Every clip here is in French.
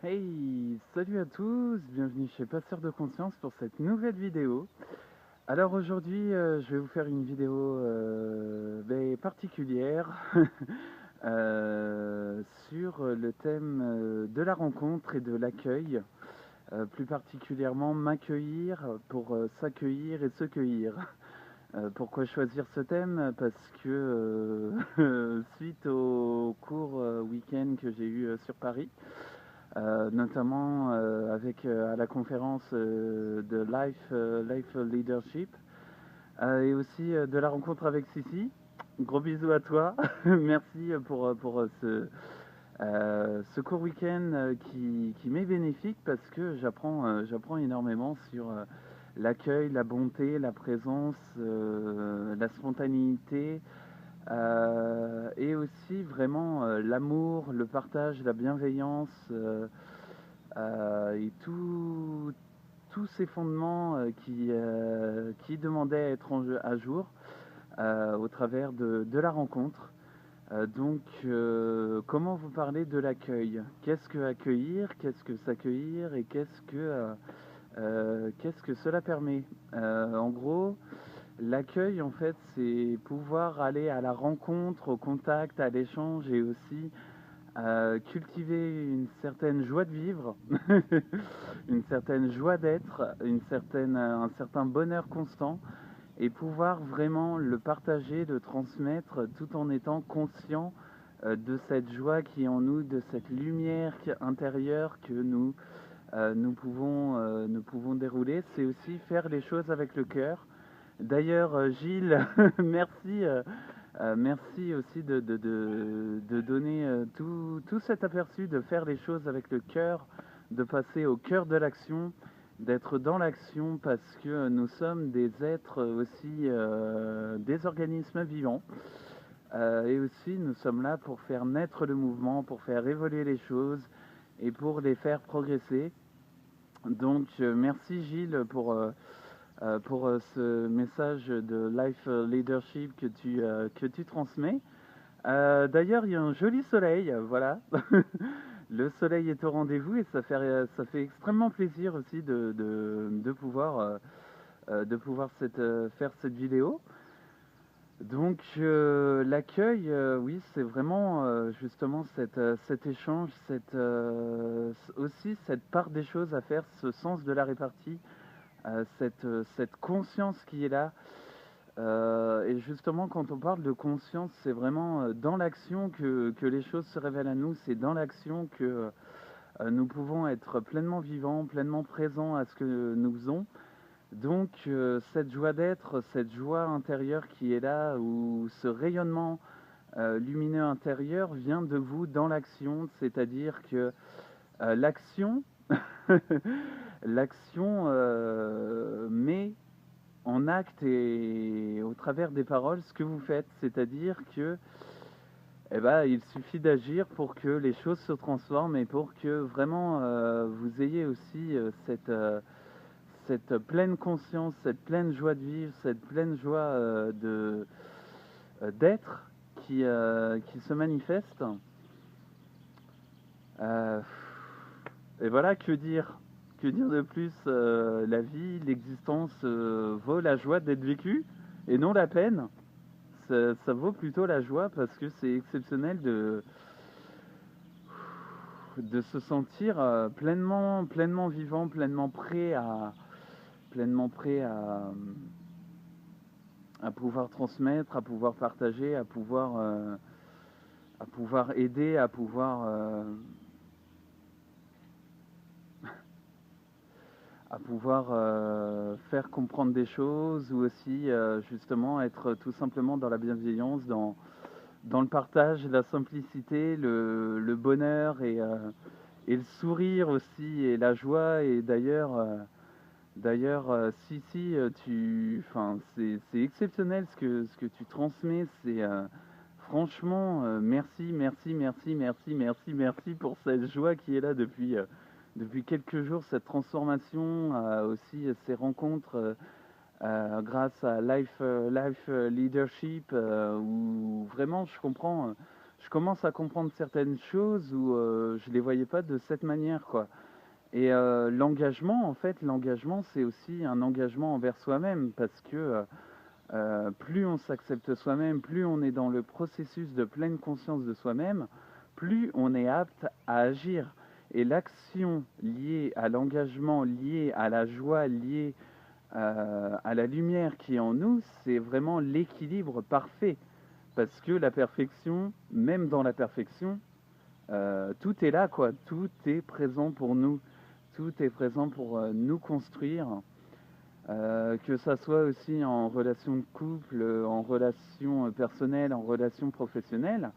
Hey, salut à tous, bienvenue chez Passeur de Conscience pour cette nouvelle vidéo. Alors aujourd'hui, je vais vous faire une vidéo particulière sur le thème de la rencontre et de l'accueil, plus particulièrement m'accueillir pour s'accueillir et se cueillir. Pourquoi choisir ce thème? Parce que suite au court week-end que j'ai eu sur Paris, notamment avec à la conférence de Life Leadership et aussi de la rencontre avec Sissi. Gros bisous à toi. Merci pour ce court week-end qui m'est bénéfique parce que j'apprends énormément sur l'accueil, la bonté, la présence, la spontanéité, et aussi vraiment l'amour, le partage, la bienveillance, et tous ces fondements qui demandaient à être à jour au travers de la rencontre. Comment vous parler de l'accueil? Qu'est-ce que accueillir? Qu'est-ce que s'accueillir? Et qu'est-ce que cela permet? En gros, l'accueil, en fait, c'est pouvoir aller à la rencontre, au contact, à l'échange et aussi cultiver une certaine joie de vivre, une certaine joie d'être, un certain bonheur constant et pouvoir vraiment le partager, le transmettre tout en étant conscient de cette joie qui est en nous, de cette lumière intérieure que nous pouvons dérouler. C'est aussi faire les choses avec le cœur. D'ailleurs, Gilles, merci, merci aussi de donner tout cet aperçu, de faire les choses avec le cœur, de passer au cœur de l'action, d'être dans l'action parce que nous sommes des êtres aussi, des organismes vivants. Et aussi, nous sommes là pour faire naître le mouvement, pour faire évoluer les choses et pour les faire progresser. Donc, merci Gilles pour ce message de Life Leadership que tu transmets. D'ailleurs, il y a un joli soleil, voilà. Le soleil est au rendez-vous et ça fait extrêmement plaisir aussi de pouvoir faire cette vidéo. Donc l'accueil, oui, c'est vraiment justement cet échange, aussi cette part des choses à faire, ce sens de la répartie, cette conscience qui est là. Et justement, quand on parle de conscience, c'est vraiment dans l'action que les choses se révèlent à nous, c'est dans l'action que nous pouvons être pleinement vivants, pleinement présents à ce que nous faisons. Donc cette joie d'être, cette joie intérieure qui est là, ou ce rayonnement lumineux intérieur vient de vous dans l'action, c'est-à-dire que l'action, l'action met en acte et au travers des paroles ce que vous faites, c'est-à-dire que il suffit d'agir pour que les choses se transforment et pour que vraiment vous ayez aussi cette pleine conscience, cette pleine joie de vivre, cette pleine joie d'être qui se manifeste. Euh, et voilà, que dire? Que dire de plus? La vie, l'existence vaut la joie d'être vécue et non la peine. Ça vaut plutôt la joie parce que c'est exceptionnel de se sentir pleinement vivant, pleinement prêt à pouvoir transmettre, à pouvoir partager, à pouvoir aider, à pouvoir faire comprendre des choses ou aussi justement être tout simplement dans la bienveillance, dans le partage, la simplicité, le bonheur et le sourire aussi et la joie. Et d'ailleurs, si, enfin, c'est exceptionnel ce que tu transmets. C'est franchement, merci pour cette joie qui est là depuis quelques jours, cette transformation, aussi ces rencontres grâce à Life Leadership, où vraiment je commence à comprendre certaines choses où je les voyais pas de cette manière, quoi. Et l'engagement, en fait, l'engagement, c'est aussi un engagement envers soi-même, parce que plus on s'accepte soi-même, plus on est dans le processus de pleine conscience de soi-même, plus on est apte à agir. Et l'action liée à l'engagement, liée à la joie, liée à la lumière qui est en nous, c'est vraiment l'équilibre parfait. Parce que la perfection, même dans la perfection, tout est là, quoi. Tout est présent pour nous. Tout est présent pour nous construire. Que ça soit aussi en relation de couple, en relation personnelle, en relation professionnelle.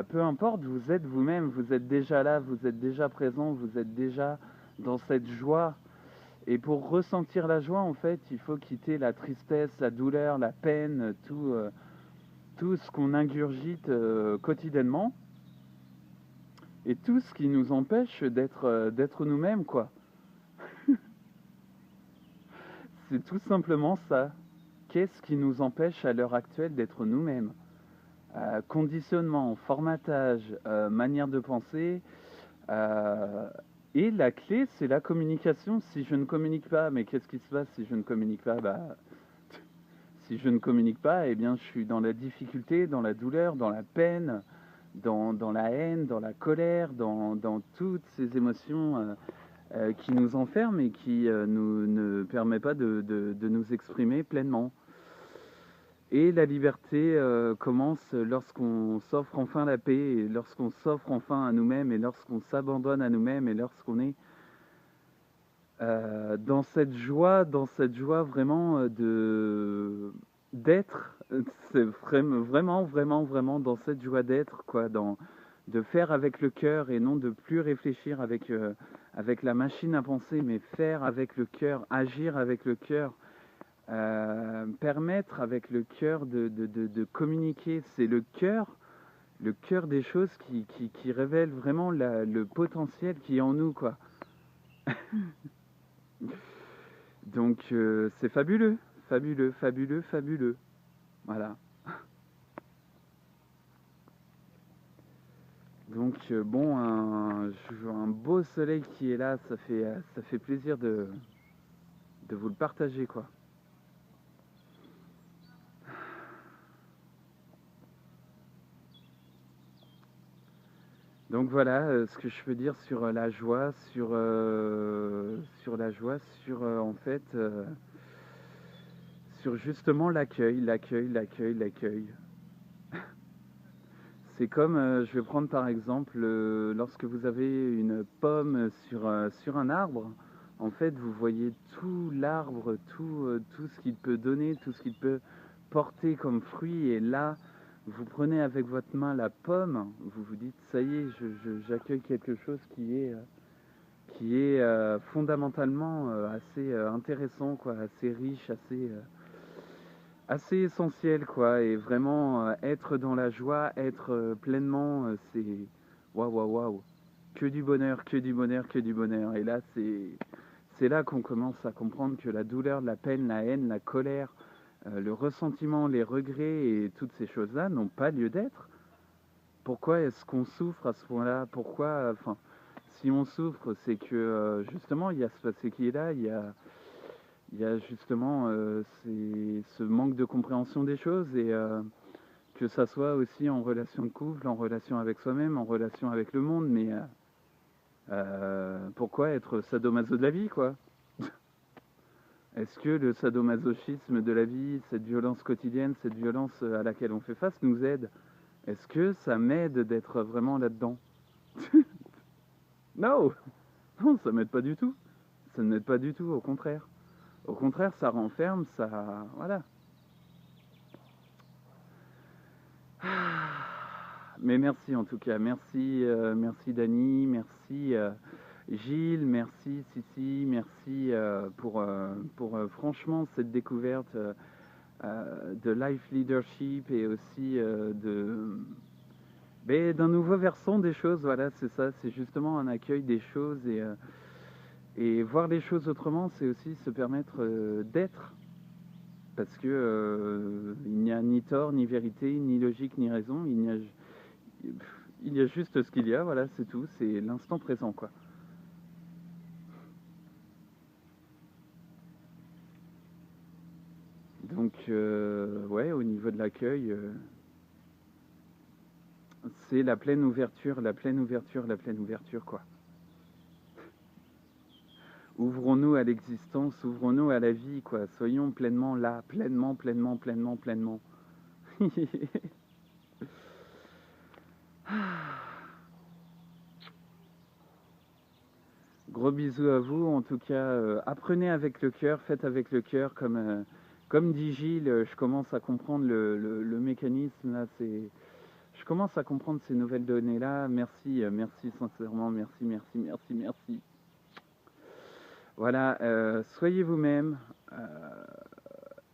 Peu importe, vous êtes vous-même, vous êtes déjà là, vous êtes déjà présent, vous êtes déjà dans cette joie. Et pour ressentir la joie, en fait, il faut quitter la tristesse, la douleur, la peine, tout ce qu'on ingurgite quotidiennement et tout ce qui nous empêche d'être nous-mêmes, quoi. C'est tout simplement ça. Qu'est-ce qui nous empêche à l'heure actuelle d'être nous-mêmes? Conditionnement, formatage, manière de penser. euh, et la clé, c'est la communication. Si je ne communique pas, mais qu'est-ce qui se passe si je ne communique pas? Si je ne communique pas, eh bien, je suis dans la difficulté, dans la douleur, dans la peine, dans la haine, dans la colère, dans toutes ces émotions qui nous enferment et qui nous ne permettent pas de nous exprimer pleinement. Et la liberté commence lorsqu'on s'offre enfin la paix, et lorsqu'on s'offre enfin à nous-mêmes, et lorsqu'on s'abandonne à nous-mêmes, et lorsqu'on est dans cette joie vraiment d'être. C'est vraiment, vraiment, vraiment dans cette joie d'être, quoi, de faire avec le cœur et non de plus réfléchir avec la machine à penser, mais faire avec le cœur, agir avec le cœur. Permettre avec le cœur de communiquer. C'est le cœur des choses qui révèle vraiment le potentiel qui est en nous, quoi. Donc c'est fabuleux, fabuleux, fabuleux, fabuleux. Voilà. Donc bon, un beau soleil qui est là, ça fait plaisir de vous le partager, quoi. Donc voilà ce que je peux dire sur la joie, sur la joie, sur en fait, sur justement l'accueil, l'accueil, l'accueil, l'accueil. C'est comme, je vais prendre par exemple, lorsque vous avez une pomme sur un arbre, en fait vous voyez tout l'arbre, tout ce qu'il peut donner, tout ce qu'il peut porter comme fruit, et là, vous prenez avec votre main la pomme, vous vous dites, ça y est, j'accueille quelque chose qui est fondamentalement assez intéressant, quoi, assez riche, assez essentiel, quoi. Et vraiment être dans la joie, être pleinement, c'est waouh, waouh, waouh. Que du bonheur, que du bonheur, que du bonheur. Et là, c'est là qu'on commence à comprendre que la douleur, la peine, la haine, la colère, le ressentiment, les regrets et toutes ces choses-là n'ont pas lieu d'être. Pourquoi est-ce qu'on souffre à ce point-là? Pourquoi, enfin, si on souffre, c'est que justement, il y a ce passé qui est là, il y a justement ce manque de compréhension des choses, et que ça soit aussi en relation de couple, en relation avec soi-même, en relation avec le monde, mais pourquoi être sadomaso de la vie, quoi? Est-ce que le sadomasochisme de la vie, cette violence quotidienne, cette violence à laquelle on fait face, nous aide? Est-ce que ça m'aide d'être vraiment là-dedans? Non, non, ça m'aide pas du tout. Ça ne m'aide pas du tout, au contraire. Au contraire, ça renferme, ça... Voilà. Mais merci en tout cas, merci, merci Dani, merci Gilles, merci Sissi, merci pour franchement cette découverte de life leadership, et aussi d'un nouveau versant des choses. Voilà, c'est ça, c'est justement un accueil des choses, et voir les choses autrement, c'est aussi se permettre d'être. Parce que il n'y a ni tort, ni vérité, ni logique, ni raison. il y a juste ce qu'il y a, voilà, c'est tout, c'est l'instant présent, quoi. Donc, ouais, au niveau de l'accueil, c'est la pleine ouverture, la pleine ouverture, la pleine ouverture, quoi. Ouvrons-nous à l'existence, ouvrons-nous à la vie, quoi. Soyons pleinement là, pleinement, pleinement, pleinement, pleinement. Gros bisous à vous. En tout cas, apprenez avec le cœur, faites avec le cœur. Comme dit Gilles, je commence à comprendre le mécanisme là. Je commence à comprendre ces nouvelles données là. Merci, merci sincèrement, merci, merci, merci, merci. Voilà, soyez vous-même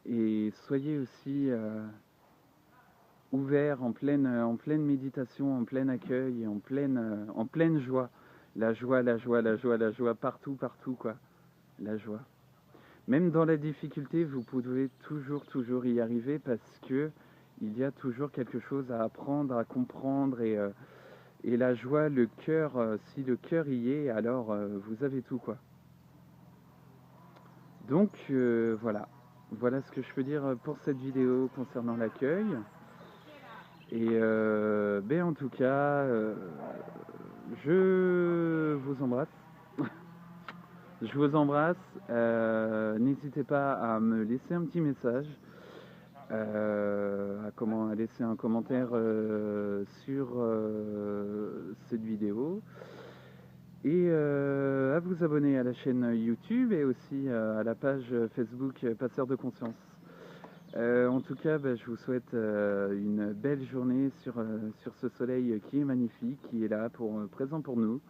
et soyez aussi ouvert en pleine méditation, en plein accueil, et en pleine joie. La joie, la joie, la joie, la joie, partout, partout, quoi. La joie. Même dans la difficulté, vous pouvez toujours, toujours y arriver parce que il y a toujours quelque chose à apprendre, à comprendre et la joie, le cœur, si le cœur y est, alors vous avez tout, quoi. Donc voilà. Voilà ce que je peux dire pour cette vidéo concernant l'accueil. Et ben en tout cas, je vous embrasse. Je vous embrasse. N'hésitez pas à me laisser un petit message, à laisser un commentaire sur cette vidéo. Et à vous abonner à la chaîne YouTube et aussi à la page Facebook Passeur de Conscience. En tout cas, bah, je vous souhaite une belle journée sur ce soleil qui est magnifique, qui est là, présent pour nous.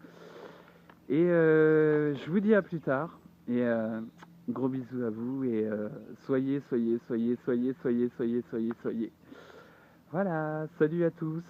Et je vous dis à plus tard. Et gros bisous à vous. Et soyez, soyez, soyez, soyez, soyez, soyez, soyez, soyez. Voilà, salut à tous.